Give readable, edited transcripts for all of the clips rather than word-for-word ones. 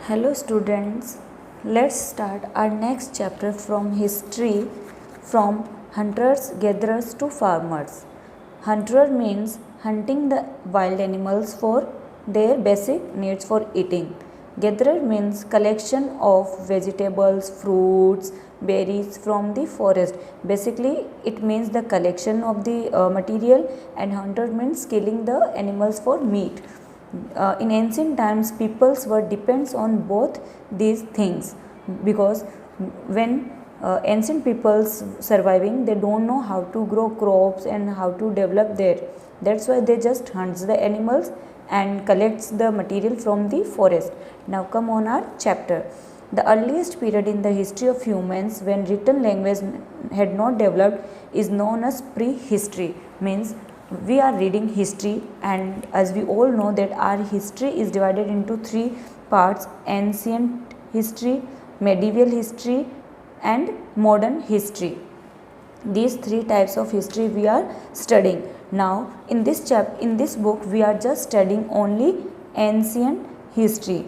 Hello students, let's start our next chapter from history from hunters gatherers to farmers. Hunter means hunting the wild animals for their basic needs for eating. Gatherer means collection of vegetables, fruits, berries from the forest. Basically it means the collection of the material, and hunter means killing the animals for meat. In ancient times peoples were depends on both these things, because when ancient peoples surviving, they don't know how to grow crops and how to develop their, that's why they just hunts the animals and collects the material from the forest. Now come on our chapter. The earliest period in the history of humans when written language had not developed is known as prehistory. Means we are reading history, and as we all know that our history is divided into three parts: ancient history, medieval history and modern history. These three types of history we are studying. Now in this book we are just studying only ancient history.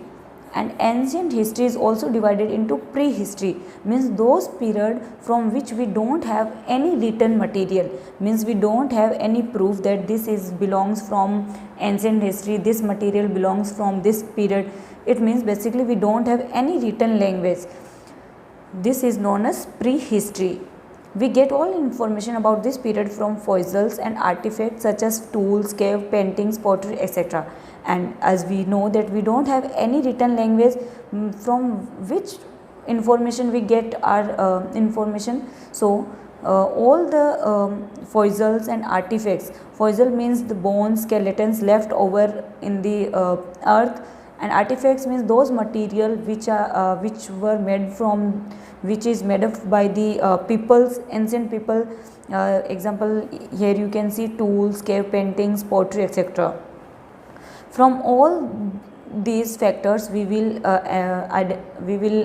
And ancient history is also divided into prehistory, means those period from which we don't have any written material, means we don't have any proof that this is belongs from ancient history, this material belongs from this period. It means basically we don't have any written language. This is known as prehistory. We get all information about this period from fossils and artifacts such as tools, cave paintings, pottery, etc. And as we know that we don't have any written language, from which information we get our information. So all the fossils and artifacts, fossil means the bones, skeletons left over in the earth, and artifacts means those material which are which were made from, which is made up by the peoples, ancient people. Example, here you can see tools, cave paintings, pottery, etc. From all these factors we will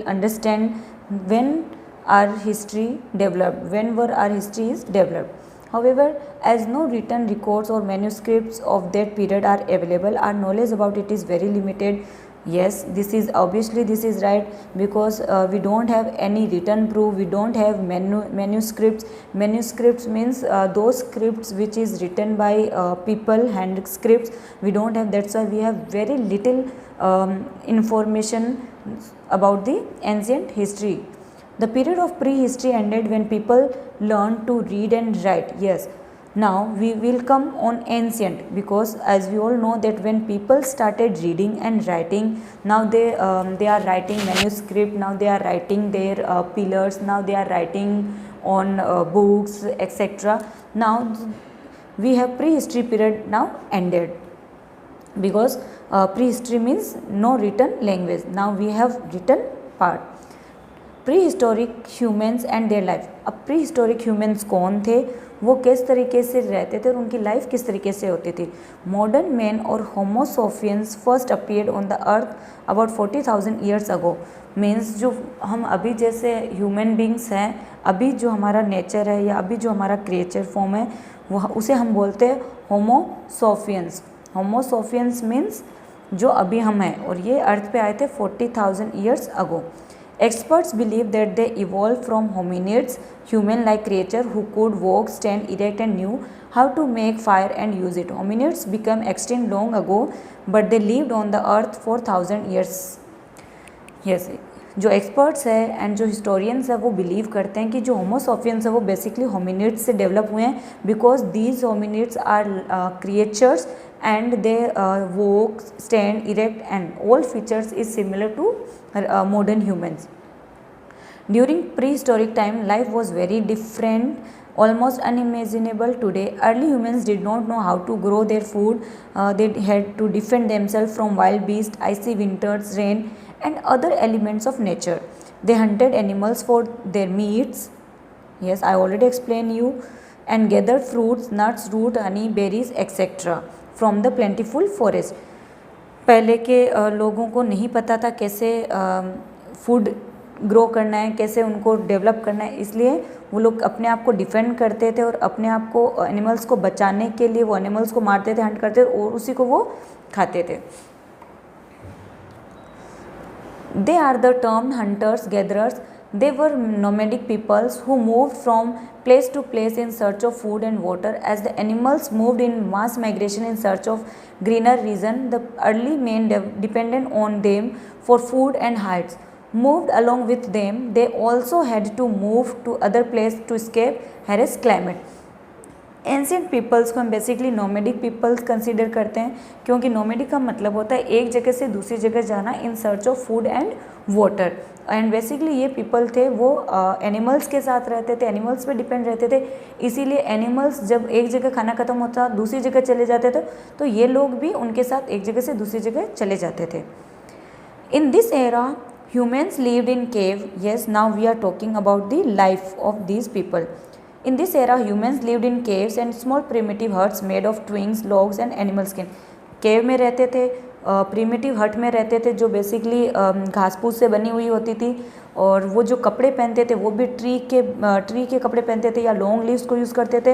understand when our history developed, when were our history is developed. However, as no written records or manuscripts of that period are available, our knowledge about it is very limited. Yes, this is obviously this is right, because we don't have any written proof, we don't have manuscripts. Manuscripts means those scripts which is written by people, hand scripts, we don't have. That's why we have very little information about the ancient history. The period of prehistory ended when people learned to read and write. Yes. Now we will come on ancient, because as we all know that when people started reading and writing, now they are writing manuscript, now they are writing their pillars, now they are writing on books, etc. Now we have prehistory period now ended, because prehistory means no written language. Now we have written part. Prehistoric humans and their life. अब prehistoric humans कौन थे, वो किस तरीके से रहते थे और उनकी लाइफ किस तरीके से होती थी. मॉडर्न मैन और Homo sapiens first appeared on the earth about 40,000 years ago. Means जो हम अभी जैसे ह्यूमन बींग्स हैं, अभी जो हमारा नेचर है या अभी जो हमारा क्रिएचर फॉर्म है, वह उसे हम बोलते हैं होमोसोफियंस. होमोसोफियंस मीन्स जो अभी हम हैं, और ये अर्थ पे आए थे 40,000 years ago. Experts believe that they evolved from hominids, human-like creatures who could walk, stand erect and knew how to make fire and use it. Hominids became extinct long ago, but they lived on the earth for 1,000 years. Yes, जो experts है and जो historians है वो believe करते हैं कि जो होमोसोफियंस है वो बेसिकली होमिनिड्स से डेवलप हुए हैं, because these hominids are creatures and they walk, stand erect and all features is similar to modern humans. During prehistoric time, life was very different, almost unimaginable today. Early humans did not know how to grow their food. They had to defend themselves from wild beasts, icy winters, rain and other elements of nature. They hunted animals for their meats. Yes, I already explained you. And gathered fruits, nuts, root, honey, berries, etc. From the plentiful forest. पहले के लोगों को नहीं पता था कैसे food grow करना है, कैसे उनको डेवलप करना है, इसलिए वो लोग अपने आप को डिफेंड करते थे और अपने आप को एनिमल्स को बचाने के लिए वो एनिमल्स को मारते थे, हंट करते थे और उसी को वो खाते थे. They are the termed hunters gatherers. They were nomadic peoples who moved from place to place in search of food and water. As the animals moved in mass migration in search of greener region, the early men dependent on them for food and hides. Moved along with them, they also had to move to other places to escape harsh climate. Ancient peoples को हम basically nomadic peoples consider करते हैं, क्योंकि nomadic का मतलब होता है एक जगह से दूसरी जगह जाना in search of food and water. And basically ये पीपल थे वो एनिमल्स के साथ रहते थे, एनिमल्स पे डिपेंड रहते थे, इसीलिए एनिमल्स जब एक जगह खाना खत्म होता दूसरी जगह चले जाते थे तो ये लोग भी उनके साथ एक जगह से दूसरी जगह चले जाते थे। In this era humans lived in cave. Yes, now we are talking about the life of these people. In this era, humans lived in caves and small primitive huts made of twigs, logs and animal skin. केव में रहते थे, primitive हट में रहते थे जो basically घास फूस से बनी हुई होती थी, और वो जो कपड़े पहनते थे वो भी ट्री के कपड़े पहनते थे या लॉन्ग लीव्स को यूज़ करते थे,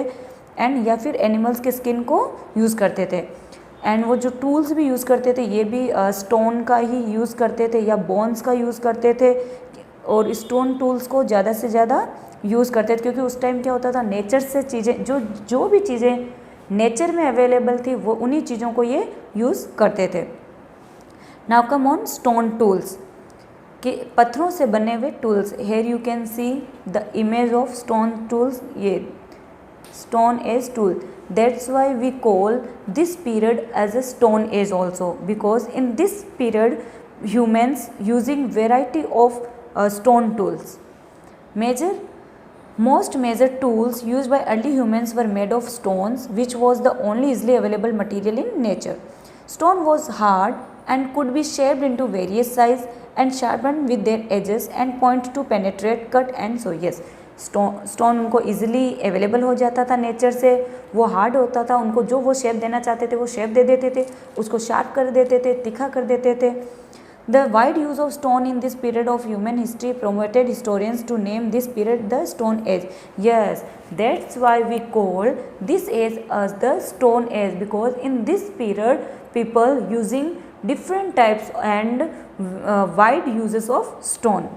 एंड या फिर एनिमल्स के स्किन को यूज़ करते थे। एंड वो जो टूल्स भी यूज़ करते थे ये भी स्टोन का ही यूज़ करते थे या बोन्स का यूज़ करते थे, और स्टोन टूल्स को ज़्यादा से ज़्यादा यूज़ करते थे, क्योंकि उस टाइम क्या होता था, नेचर से चीज़ें जो भी चीज़ें नेचर में अवेलेबल थी वो उन्हीं चीज़ों को ये यूज़ करते थे। Now come on stone tools, कि पत्थरों से बने हुए tools. Here you can see the image of stone tools, ये stone age tool. That's why we call this period as a stone age also, because in this period humans using variety of stone tools. Most major tools used by early humans were made of stones, which was the only easily available material in nature. Stone was hard and could be shaped into various sizes and sharpened with their edges and point to penetrate, cut and sew. Yes, stone उनको easily available हो जाता था nature से, वो hard होता था, उनको जो वो शेप देना चाहते थे वो शेप दे देते थे, उसको शार्प कर देते थे, तीखा कर देते थे। The wide use of stone in this period of human history prompted historians to name this period the Stone Age. Yes, that's why we call this age as the Stone Age, because in this period people using different types and wide uses of stone.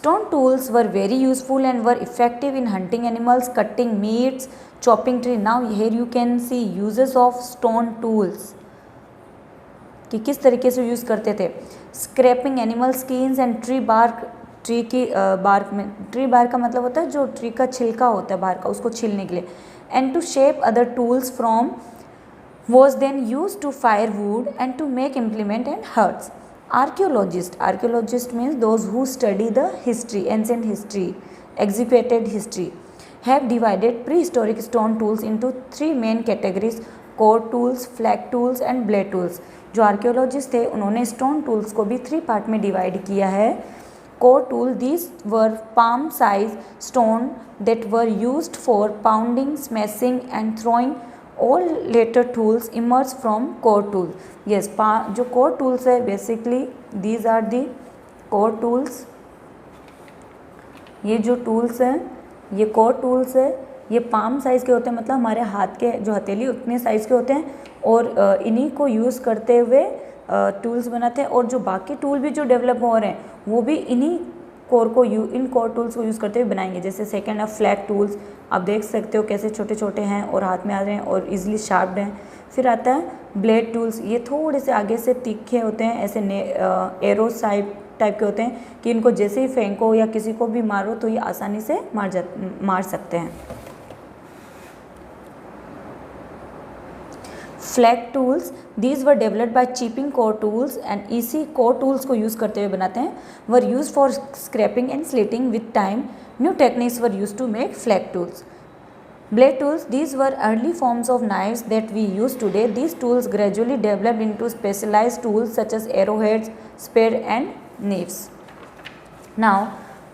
Stone tools were very useful and were effective in hunting animals, cutting meats, chopping tree. Now here you can see uses of stone tools कि किस तरीके से use करते थे। Scraping animal skins and tree bark, tree की bark में, tree bark का मतलब होता है जो ट्री का छिलका होता है बाहर का, उसको छीलने के लिए। And to shape other tools from was then use to fire wood and to make implement and hurts. Archaeologist means those who study the history, ancient history, executed history, have divided prehistoric stone tools into 3 main categories, core tools, flag tools and blade tools. जो archaeologist थे उन्होंने stone tools को भी 3 part में divide किया है। Core tool, these were palm size stone that were used for pounding, smashing and throwing. All later tools emerge from core tool. Yes, जो core tools है basically these are the core tools. ये जो tools हैं ये core tools है, ये palm size के होते हैं, मतलब हमारे हाथ के जो हथेली उतने साइज़ के होते हैं, और इन्हीं को यूज़ करते हुए टूल्स बनाते हैं। और जो बाकी टूल भी जो डेवलप हो रहे हैं वो भी इन्हीं इन कोर टूल्स को यूज़ करते हुए बनाएंगे। जैसे सेकंड है फ्लैग टूल्स, आप देख सकते हो कैसे छोटे छोटे हैं और हाथ में आ रहे हैं और इजीली शार्प्ड हैं। फिर आता है ब्लेड टूल्स, ये थोड़े से आगे से तीखे होते हैं, ऐसे एरो टाइप के होते हैं कि इनको जैसे ही फेंको या किसी को भी मारो तो ये आसानी से मार सकते हैं। Flake tools, these were developed by chipping core tools and इसी कोर टूल्स को यूज़ करते हुए बनाते हैं। Were use for scraping and slitting with time new techniques were use to make flake tools. Blade tools, these were early forms of knives that we use today. These tools gradually developed into specialized tools such as arrowheads, spear and knives. Now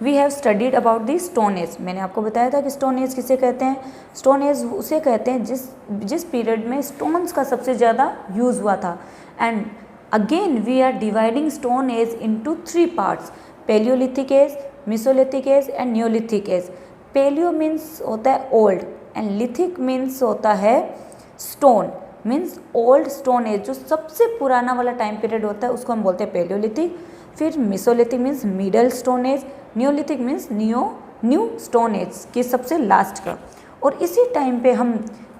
we have studied about the Stone Age. मैंने आपको बताया था कि Stone Age किसे कहते हैं। Stone Age उसे कहते हैं जिस पीरियड में स्टोन्स का सबसे ज़्यादा यूज़ हुआ था। And again we are dividing Stone Age into 3 parts, Paleolithic Age, Mesolithic Age and Neolithic Age. Paleo means होता है ओल्ड एंड लिथिक मीन्स होता है stone, means old stone age, जो सबसे पुराना वाला टाइम पीरियड होता है उसको हम बोलते हैं पेलियोलिथिक। फिर Mesolithic means middle stone age, Neolithic means new stone age की सबसे लास्ट का। और इसी टाइम पे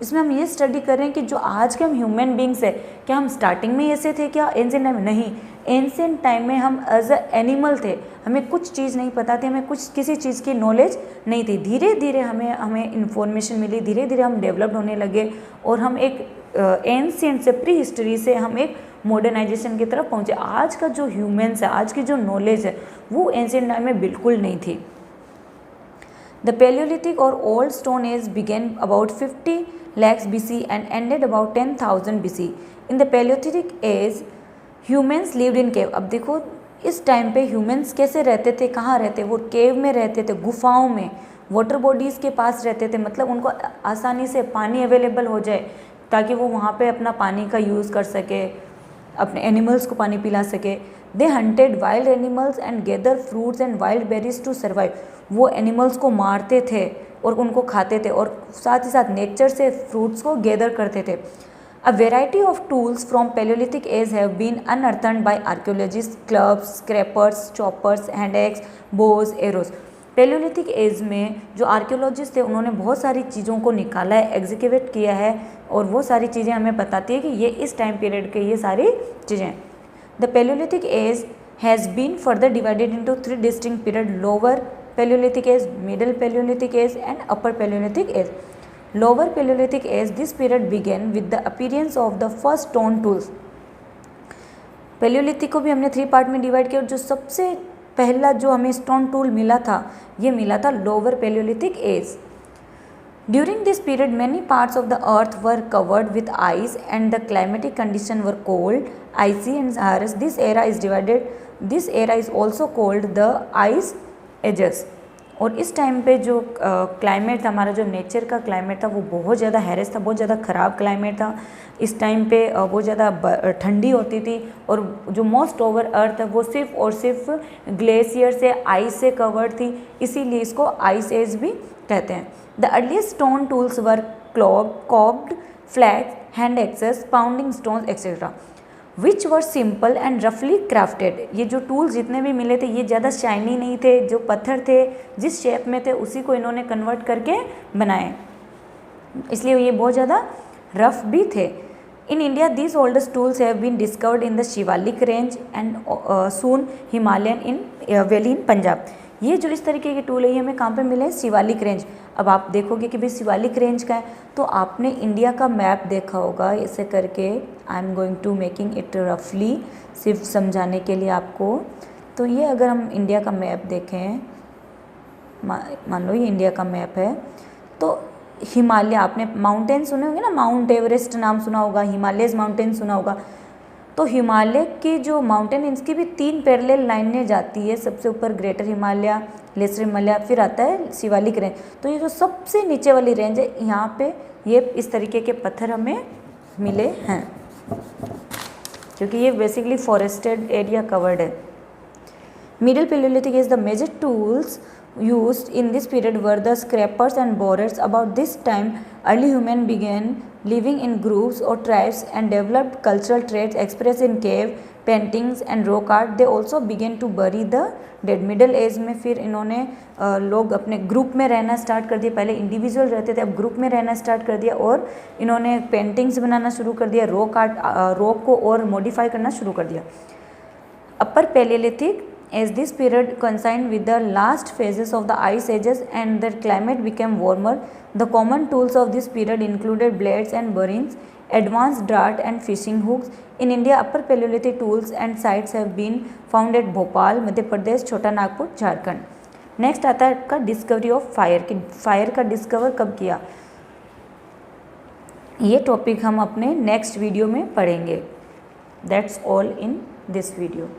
इसमें हम ये स्टडी कर रहे हैं कि जो आज के हम ह्यूमन बींग्स है, क्या हम स्टार्टिंग में ऐसे थे क्या एंशिएंट टाइम में? नहीं, एंशिएंट टाइम में हम एज अ एनिमल थे, हमें कुछ चीज़ नहीं पता थी, हमें किसी चीज़ की नॉलेज नहीं थी। धीरे धीरे हमें इन्फॉर्मेशन मिली, धीरे धीरे हम डेवलप्ड होने लगे और हम एक एंशिएंट से, प्री हिस्ट्री से हम एक मॉडर्नाइजेशन की तरफ पहुँचे। आज का जो ह्यूमन्स है, आज की जो नॉलेज है, वो एंशिएंट टाइम में बिल्कुल नहीं थी। The Paleolithic or Old Stone Age began about 50 lakhs BC and ended about 10,000 BC. In the Paleolithic age, humans lived in cave. अब देखो इस टाइम पे ह्यूमंस कैसे रहते थे, कहाँ रहते? वो केव में रहते थे, गुफाओं में, वाटर बॉडीज़ के पास रहते थे। मतलब उनको आसानी से पानी अवेलेबल हो जाए ताकि वो वहाँ पे अपना पानी का यूज़ कर सके, अपने एनिमल्स को पानी पिला सके। They hunted wild animals and gather fruits and wild berries to survive. वो एनिमल्स को मारते थे और उनको खाते थे और साथ ही साथ नेचर से फ्रूट्स को गैदर करते थे। A variety of tools from palaeolithic age have been unearthed by archaeologist, clubs, scrapers, choppers, hand axe, bows, arrows. Palaeolithic age में जो आर्कियोलॉजिस्ट थे उन्होंने बहुत सारी चीज़ों को निकाला है, एग्जीक्यूट किया है और वो सारी चीज़ें हमें बताती है कि ये इस टाइम पीरियड के ये सारी चीज़ें। The paleolithic age has been further divided into 3 distinct period: lower Paleolithic age, middle Paleolithic age and upper Paleolithic age. Lower Paleolithic age, this period began with the appearance of the first stone tools. Paleolithic को भी हमने 3 part में divide किया और जो सबसे पहला जो हमें स्टोन टूल मिला था, ये मिला था lower Paleolithic age. During this period, many parts of the earth were covered with ice and the climatic conditions were cold, icy and harsh. This era is also called the Ice ages. और इस time पे जो climate था, हमारा जो nature का climate था, वो बहुत ज़्यादा हैरेस था, बहुत ज़्यादा ख़राब क्लाइमेट था। इस टाइम पे बहुत ज़्यादा ठंडी होती थी और जो मोस्ट ओवर अर्थ है वो सिर्फ और सिर्फ ग्लेशियर से, आइस से कवर्ड थी, इसीलिए इसको आइस एज भी कहते हैं। The earliest stone tools were cobbed, flakes, hand axes, pounding stones etcetera which were simple and रफली क्राफ्टेड। ये जो टूल्स जितने भी मिले थे ये ज़्यादा शाइनी नहीं थे, जो पत्थर थे जिस शेप में थे उसी को इन्होंने कन्वर्ट करके बनाए, इसलिए ये बहुत ज़्यादा रफ भी थे। In India these oldest tools have been discovered in the Shivalik range and soon Himalayan in valley in Punjab. ये जो इस तरीके के टूल है ये हमें कहाँ पे मिले? शिवालिक रेंज। अब आप देखोगे कि भाई शिवालिक रेंज का है तो आपने इंडिया का मैप देखा होगा ऐसे करके। I am going to making it रफली, सिर्फ समझाने के लिए आपको। तो ये अगर हम इंडिया का मैप देखें, मान लो ये इंडिया का मैप है, तो हिमालय, आपने माउंटेन सुने होंगे ना, माउंट एवरेस्ट नाम सुना होगा, हिमालयज माउंटेन सुना होगा। तो हिमालय की जो माउंटेन इसकी भी 3 पैरेलल लाइनें जाती है। सबसे ऊपर ग्रेटर हिमालय, लेसर हिमालय, फिर आता है शिवालिक रेंज। तो ये जो सबसे नीचे वाली रेंज है, यहाँ पे ये इस तरीके के पत्थर हमें मिले हैं क्योंकि ये बेसिकली फॉरेस्टेड एरिया कवर्ड है। Middle paleolithic is the major tools used in this period were the scrapers and borers. About this time, early humans began living in groups or tribes and developed cultural traits expressed in cave paintings and rock art. They also began to bury the dead. Middle age में फिर इन्होंने लोग अपने group में रहना start कर दिया। पहले इंडिविजुअल रहते थे, अब ग्रुप में रहना स्टार्ट कर दिया और इन्होंने पेंटिंग्स बनाना शुरू कर दिया, रॉक को और मॉडिफाई करना शुरू कर दिया। अपर Palaeolithic, as this period coincided with the last phases of the ice ages and the climate became warmer, the common tools of this period included blades and burins, advanced dart and fishing hooks. In India, upper Paleolithic tools and sites have been found at Bhopal, Madhya Pradesh, छोटा Nagpur, Jharkhand. Next आता है आपका discovery of fire, कि fire का discover कब किया। ये topic हम अपने नेक्स्ट वीडियो में पढ़ेंगे। That's all in this video.